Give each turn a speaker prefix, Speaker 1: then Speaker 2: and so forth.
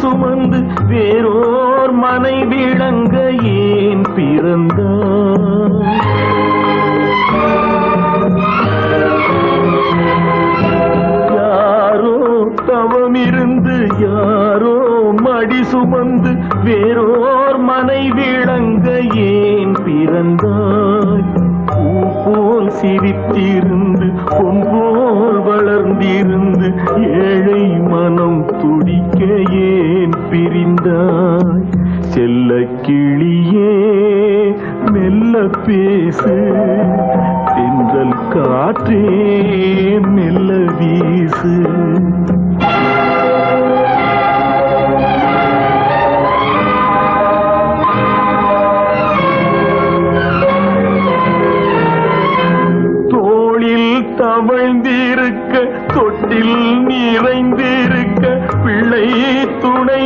Speaker 1: சுமந்து வேறோர் மனை விளங்க ஏன் பிறந்தாய்? யாரோ தவமிருந்து யாரோ மடி சுமந்து வேறோர் மனை விளங்க ஏன் பிறந்தாய்? பூ போல் சிரித்திருந்து பொன் போல் வளர்ந்திருந்து ஏழை மனம் துடிக்க ஏன் பிரிந்தாய்? செல்ல கிளியே மெல்ல பேசு, தென்றல் காற்றே மெல்ல வீசு. தவழ்ந்திருக்க தொட்டில் நிறைந்திருக்க பிள்ளை துணை